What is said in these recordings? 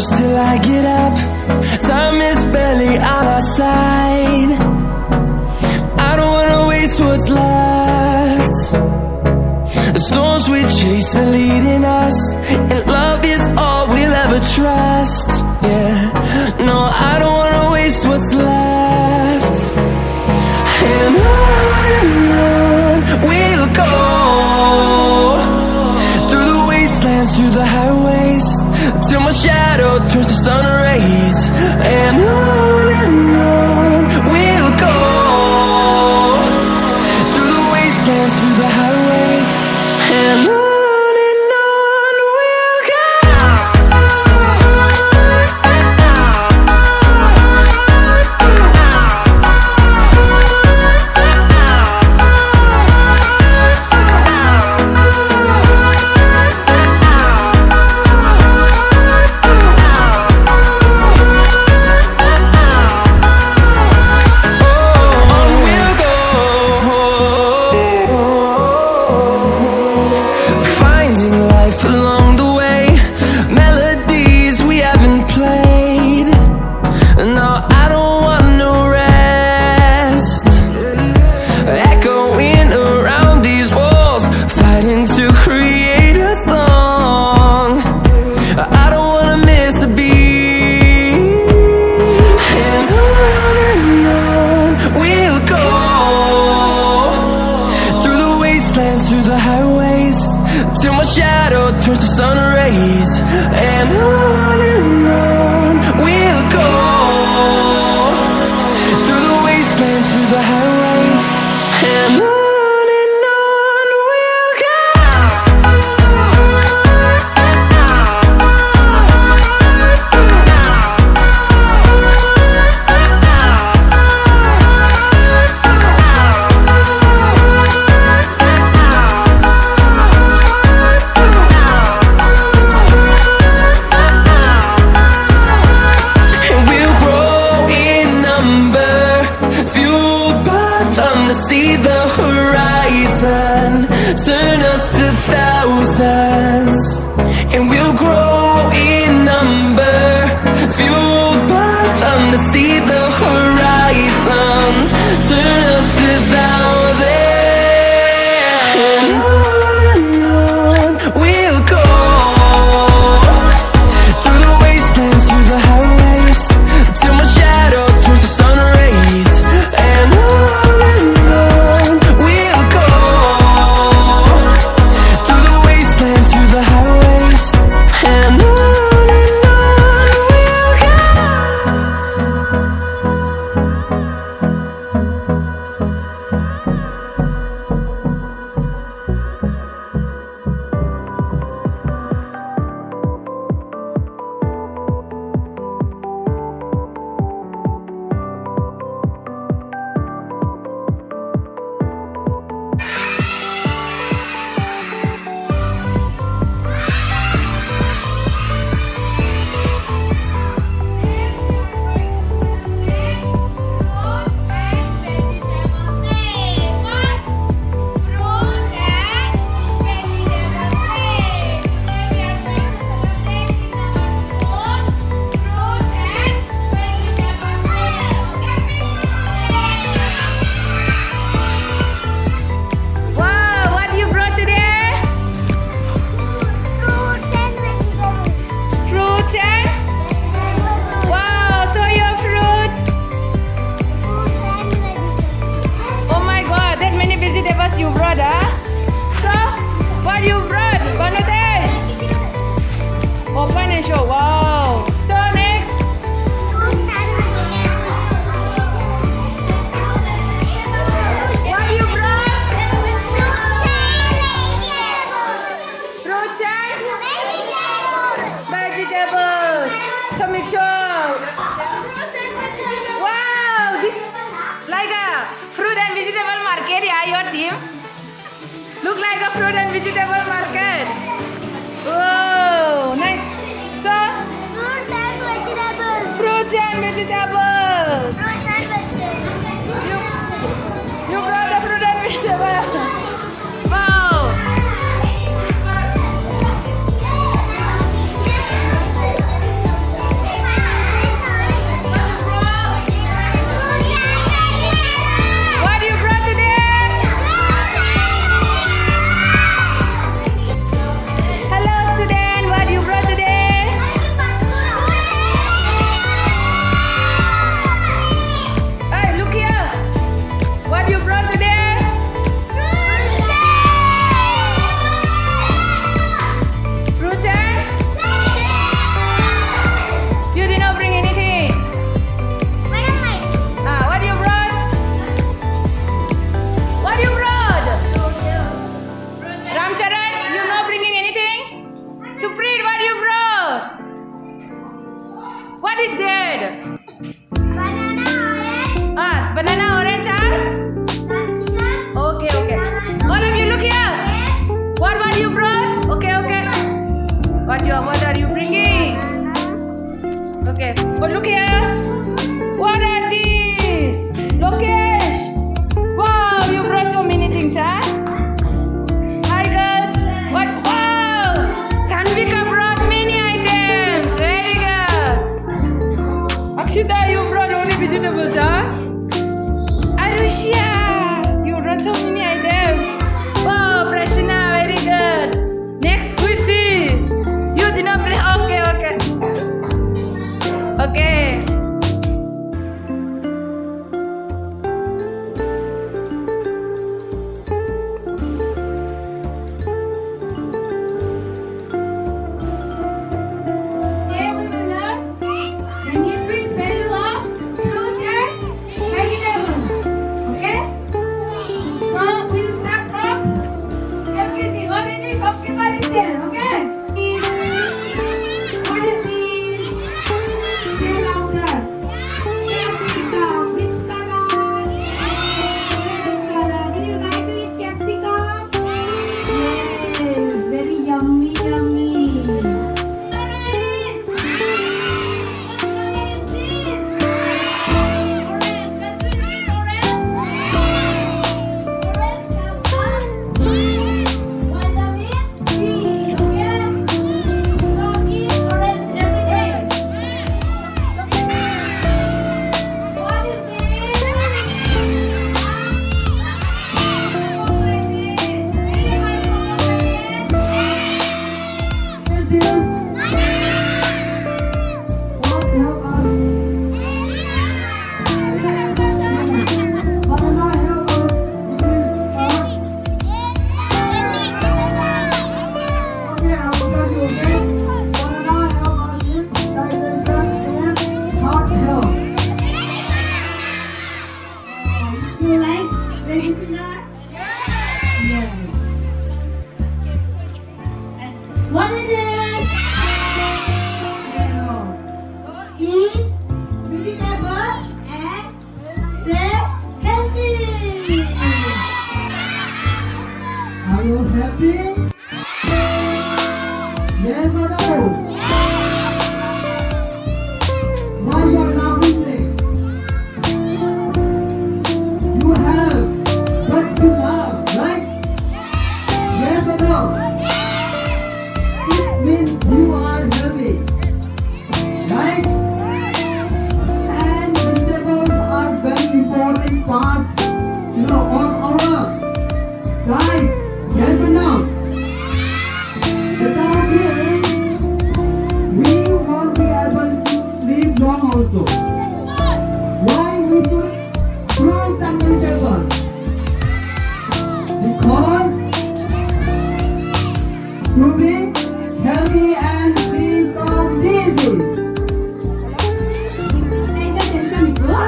close till I get up. Time is barely on our side. I don't wanna waste what's left. The storms we chase are leading us, and love is all we'll ever trust. Yeah, no, I don't wanna waste what's left. And on we'll go, through the wastelands, through the highways, till my shadow turns to sun rays. And on we'll go, through the wastelands, through the highways, and on we'll go. Through the highways, till my shadow turns to sun rays. And on we'll go, through the wastelands, through the highways, and on we'll go. See the horizon, turn us to thousands, and we'll grow in number, fueled by them. To see the horizon, turn us to thousands, and on we'll go, through the wastelands, through the highways, till my shadow turns to sun rays. And you brought, huh? So, what you brought? Banate? Open and show. Wow. So next. What you brought? Fruits and vegetables. So make sure. Wow, this like a fruit and vegetable market, yeah, your team. Look like a fruit and vegetable market. Whoa, nice. So, fruits and vegetables. Fruits and vegetables. Fruits and vegetables. You brought the fruit and vegetables. Wow. banana, orange are? Okay, okay. All of you look here. What you brought? Okay, okay. What are you bringing? Okay. But look here. What are these? Lokesh. Wow, you brought so many things, huh? Hi girls. What? Wow. Sanvika brought many items. Very good. Akshita, you brought only vegetables, huh? Arushia, you brought so many items. Wow, Prashna, very good. Next, Pussy. You did not bring. Okay, okay. Okay. Today we will learn the nutrient value of fruits and vegetables. Okay? So we will start from LKG. What is this? Shopkeeper is there. Okay? What is this? Say louder. Capsicum. Which color? Red color. Do you like to eat capsicum? Yes. Very yummy, yummy. You like vegetables? Yes. What is it? Eat vegetables and stay healthy. Are you happy? Yes or no? Why you are laughing? You have got to laugh, right? Yes or no? It means you are healthy, right? And vegetables are very important part, of our diet. Yes or no? Without this, we won't be able to live long also. Why we should fruits and vegetables? Because to be healthy and free from disease. Take the attention, bro.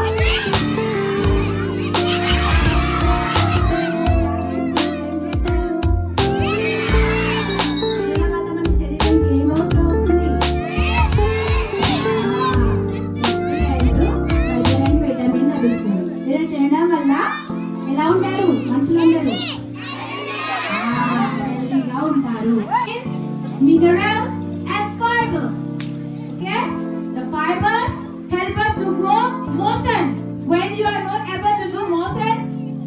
తినడం వల్ల ఎలా ఉంటారు మనుషులందరూ హెల్తీగా ఉంటారు minerals and fiber. Okay, the fiber help us to go motion when you are not able to do motion.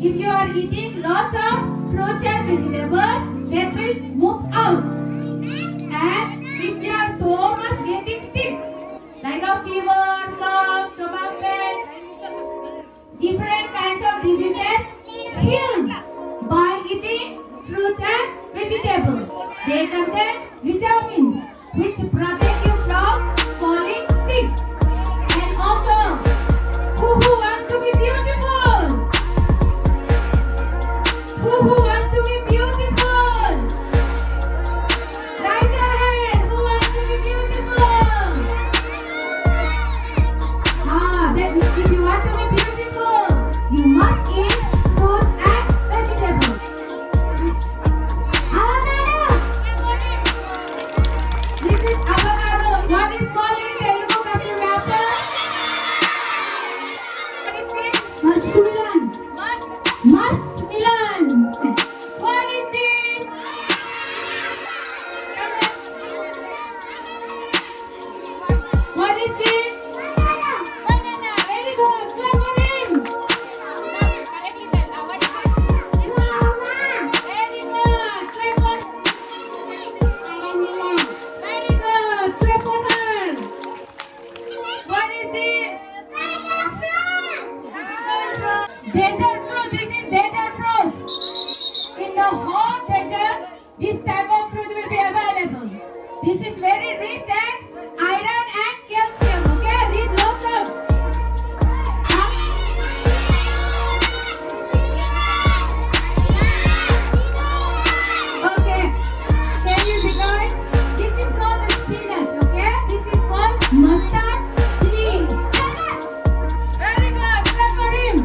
If you are eating lots of fruits and vegetables, that will move out. And if you are so much getting sick, like a fever, cough, stomach pain, different kinds of diseases healed by eating fruits and vegetables. They contain vitamins which protect you from falling sick. And also, who wants to be beautiful? Who wants to be beautiful? Raise your hand. Who wants to be beautiful? Muskmelon. Muskmelon. What is this? What is this? Banana. Banana. Very good. Clap for him. Very good. Clap for. Very good. Clap for her. What is this? Desert fruit. This is desert fruit. In the hot desert, this type of fruit will be available. This is very rich in iron and calcium. Okay, read lots of. Okay, can you divide? This is called the spinach. Okay, this is called mustard seed. Very good. Clap for him.